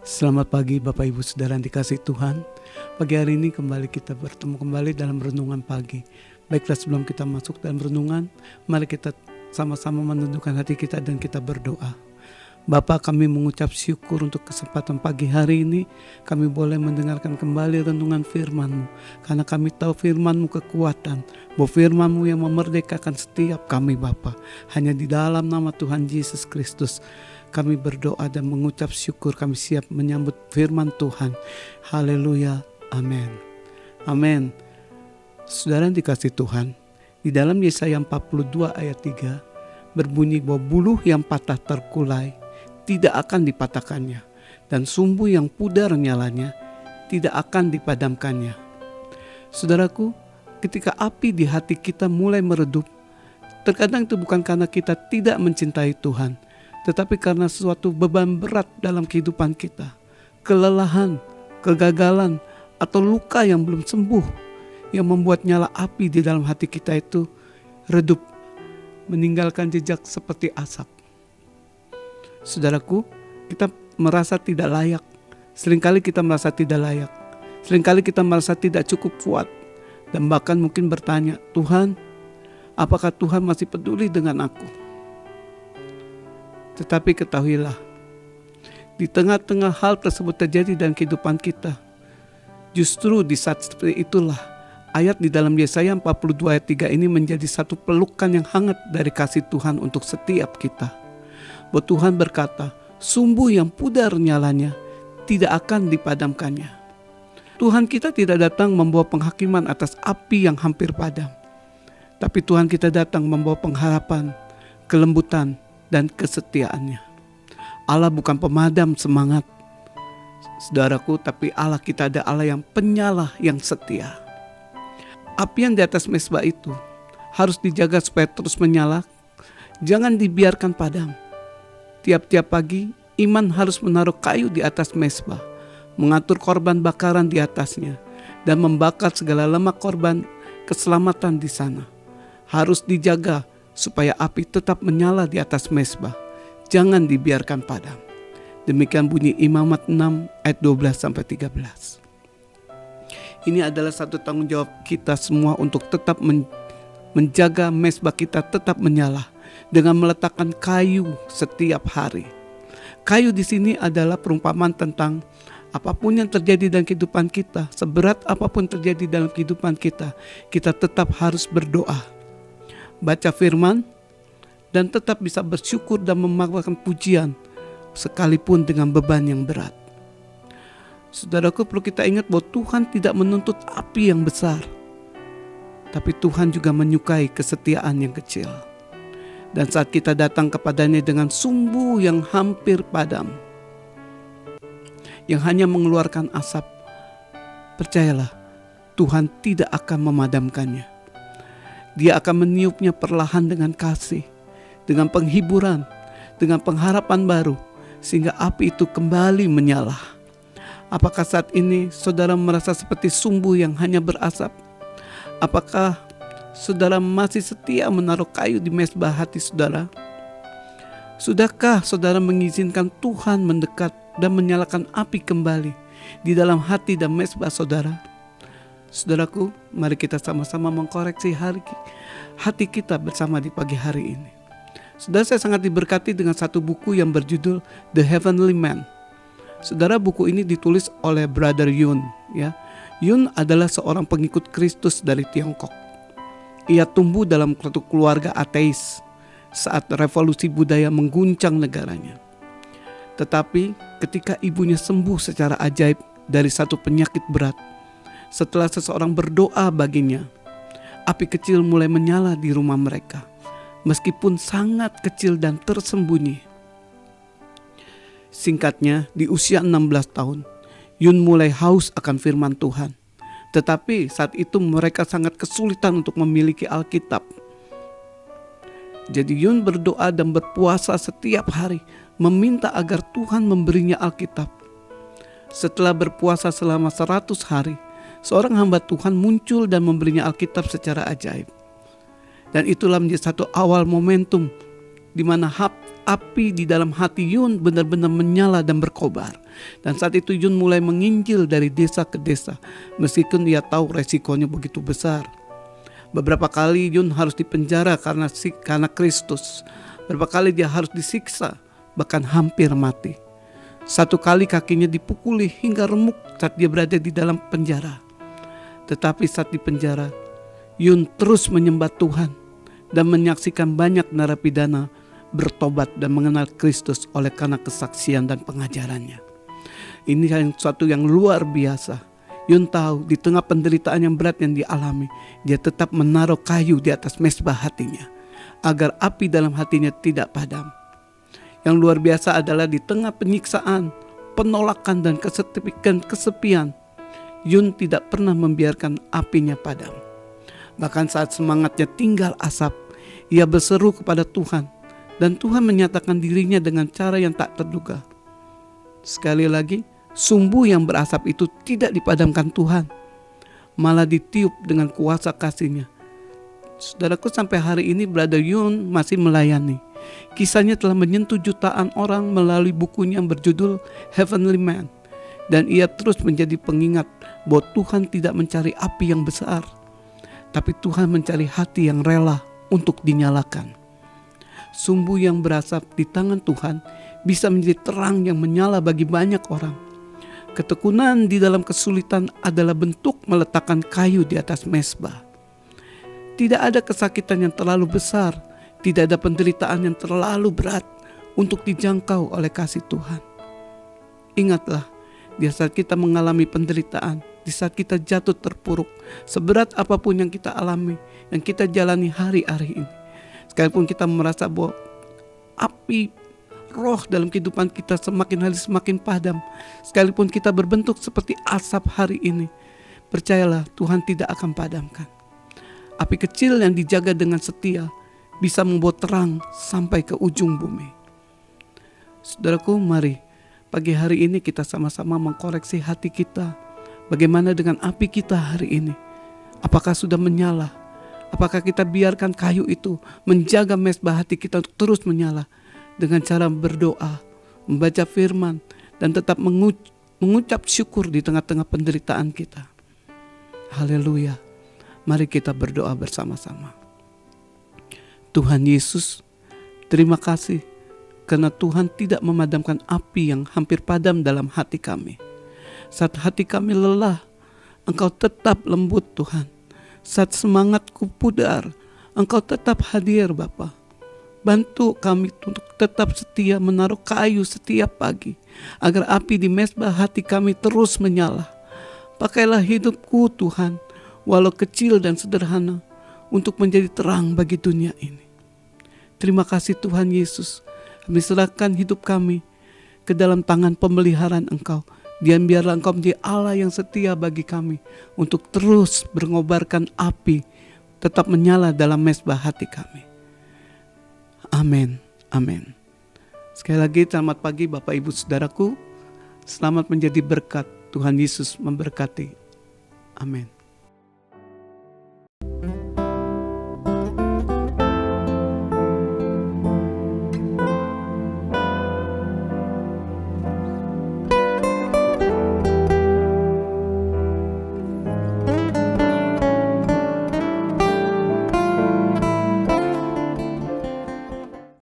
Selamat pagi Bapak Ibu Saudara yang dikasihi Tuhan. Pagi hari ini kembali kita bertemu kembali dalam renungan pagi. Baiklah, sebelum kita masuk dalam renungan, mari kita sama-sama menundukkan hati kita dan kita berdoa. Bapa, kami mengucap syukur untuk kesempatan pagi hari ini. Kami boleh mendengarkan kembali renungan firman-Mu. Karena kami tahu firman-Mu kekuatan, bahwa firman-Mu yang memerdekakan setiap kami Bapa. Hanya di dalam nama Tuhan Yesus Kristus kami berdoa dan mengucap syukur. Kami siap menyambut firman Tuhan. Haleluya, amin. Amin. Saudara yang dikasihi Tuhan, di dalam Yesaya 42 ayat 3 berbunyi bahwa buluh yang patah terkulai tidak akan dipatahkannya, dan sumbu yang pudar nyalanya tidak akan dipadamkannya. Saudaraku, ketika api di hati kita mulai meredup, terkadang itu bukan karena kita tidak mencintai Tuhan, tetapi karena sesuatu beban berat dalam kehidupan kita, kelelahan, kegagalan, atau luka yang belum sembuh, yang membuat nyala api di dalam hati kita itu redup, meninggalkan jejak seperti asap. Saudaraku, kita merasa tidak layak. Seringkali kita merasa tidak layak. Seringkali kita merasa tidak cukup kuat. Dan bahkan mungkin bertanya, Tuhan, apakah Tuhan masih peduli dengan aku? Tetapi ketahuilah, di tengah-tengah hal tersebut terjadi dalam kehidupan kita, justru di saat seperti itulah ayat di dalam Yesaya 42 ayat 3 ini menjadi satu pelukan yang hangat dari kasih Tuhan untuk setiap kita. Bahwa Tuhan berkata, sumbu yang pudar nyalanya tidak akan dipadamkannya. Tuhan kita tidak datang membawa penghakiman atas api yang hampir padam, tapi Tuhan kita datang membawa pengharapan, kelembutan, dan kesetiaannya. Allah bukan pemadam semangat, saudaraku, tapi Allah kita ada Allah yang penyala, yang setia. Api yang di atas mezbah itu harus dijaga supaya terus menyala, jangan dibiarkan padam. Tiap-tiap pagi, iman harus menaruh kayu di atas mezbah, mengatur korban bakaran di atasnya, dan membakar segala lemak korban keselamatan di sana. Harus dijaga supaya api tetap menyala di atas mezbah, jangan dibiarkan padam. Demikian bunyi Imamat 6 ayat 12-13. Ini adalah satu tanggung jawab kita semua untuk tetap menjaga mezbah kita tetap menyala dengan meletakkan kayu setiap hari. Kayu di sini adalah perumpamaan tentang apapun yang terjadi dalam kehidupan kita, seberat apapun terjadi dalam kehidupan kita, kita tetap harus berdoa, baca firman, dan tetap bisa bersyukur dan memakai pujian sekalipun dengan beban yang berat. Saudaraku, perlu kita ingat bahwa Tuhan tidak menuntut api yang besar, tapi Tuhan juga menyukai kesetiaan yang kecil. Dan saat kita datang kepadanya dengan sumbu yang hampir padam, yang hanya mengeluarkan asap, percayalah, Tuhan tidak akan memadamkannya. Dia akan meniupnya perlahan dengan kasih, dengan penghiburan, dengan pengharapan baru, sehingga api itu kembali menyala. Apakah saat ini saudara merasa seperti sumbu yang hanya berasap? Apakah saudara masih setia menaruh kayu di mezbah hati saudara? Sudahkah saudara mengizinkan Tuhan mendekat dan menyalakan api kembali di dalam hati dan mezbah saudara? Saudaraku, mari kita sama-sama mengkoreksi hati kita bersama di pagi hari ini. Saudara, saya sangat diberkati dengan satu buku yang berjudul The Heavenly Man. Saudara, buku ini ditulis oleh Brother Yun. Yun adalah seorang pengikut Kristus dari Tiongkok. Ia tumbuh dalam suatu keluarga ateis saat revolusi budaya mengguncang negaranya. Tetapi ketika ibunya sembuh secara ajaib dari satu penyakit berat, setelah seseorang berdoa baginya, api kecil mulai menyala di rumah mereka, meskipun sangat kecil dan tersembunyi. Singkatnya, di usia 16 tahun, Yun mulai haus akan firman Tuhan. Tetapi saat itu mereka sangat kesulitan untuk memiliki Alkitab. Jadi Yun berdoa dan berpuasa setiap hari, meminta agar Tuhan memberinya Alkitab. Setelah berpuasa selama 100 hari, seorang hamba Tuhan muncul dan memberinya Alkitab secara ajaib. Dan itulah menjadi satu awal momentum di mana api di dalam hati Yun benar-benar menyala dan berkobar. Dan saat itu Yun mulai menginjil dari desa ke desa, meskipun dia tahu resikonya begitu besar. Beberapa kali Yun harus dipenjara karena Kristus. Beberapa kali dia harus disiksa, bahkan hampir mati. Satu kali kakinya dipukuli hingga remuk saat dia berada di dalam penjara. Tetapi saat di penjara, Yun terus menyembah Tuhan dan menyaksikan banyak narapidana bertobat dan mengenal Kristus oleh karena kesaksian dan pengajarannya. Ini sesuatu yang luar biasa. Yun tahu di tengah penderitaan yang berat yang dialami, dia tetap menaruh kayu di atas mezbah hatinya, agar api dalam hatinya tidak padam. Yang luar biasa adalah di tengah penyiksaan, penolakan dan kesepian, Yun tidak pernah membiarkan apinya padam. Bahkan saat semangatnya tinggal asap, ia berseru kepada Tuhan, dan Tuhan menyatakan dirinya dengan cara yang tak terduga. Sekali lagi, sumbu yang berasap itu tidak dipadamkan Tuhan, malah ditiup dengan kuasa kasih-Nya. Saudaraku, sampai hari ini Brother Yun masih melayani. Kisahnya telah menyentuh jutaan orang melalui bukunya yang berjudul Heavenly Man. Dan ia terus menjadi pengingat bahwa Tuhan tidak mencari api yang besar, tapi Tuhan mencari hati yang rela untuk dinyalakan. Sumbu yang berasap di tangan Tuhan bisa menjadi terang yang menyala bagi banyak orang. Ketekunan di dalam kesulitan adalah bentuk meletakkan kayu di atas mezbah. Tidak ada kesakitan yang terlalu besar, tidak ada penderitaan yang terlalu berat untuk dijangkau oleh kasih Tuhan. Ingatlah, di saat kita mengalami penderitaan, di saat kita jatuh terpuruk, seberat apapun yang kita alami, yang kita jalani hari-hari ini, sekalipun kita merasa bahwa api roh dalam kehidupan kita semakin hari semakin padam, sekalipun kita berbentuk seperti asap hari ini, percayalah Tuhan tidak akan padamkan. Api kecil yang dijaga dengan setia bisa membawa terang sampai ke ujung bumi. Saudaraku, mari pagi hari ini kita sama-sama mengkoreksi hati kita. Bagaimana dengan api kita hari ini? Apakah sudah menyala? Apakah kita biarkan kayu itu menjaga mezbah hati kita untuk terus menyala dengan cara berdoa, membaca firman, dan tetap mengucap syukur di tengah-tengah penderitaan kita. Haleluya. Mari kita berdoa bersama-sama. Tuhan Yesus, terima kasih karena Tuhan tidak memadamkan api yang hampir padam dalam hati kami. Saat hati kami lelah, Engkau tetap lembut Tuhan. Saat semangatku pudar, Engkau tetap hadir Bapa. Bantu kami untuk tetap setia menaruh kayu setiap pagi, agar api di mezbah hati kami terus menyala. Pakailah hidupku Tuhan, walau kecil dan sederhana, untuk menjadi terang bagi dunia ini. Terima kasih Tuhan Yesus. Kami serahkan hidup kami ke dalam tangan pemeliharaan Engkau. Dan biarlah Engkau menjadi Allah yang setia bagi kami, untuk terus mengobarkan api tetap menyala dalam mezbah hati kami. Amin. Amin. Sekali lagi selamat pagi Bapak Ibu Saudaraku. Selamat menjadi berkat. Tuhan Yesus memberkati. Amin.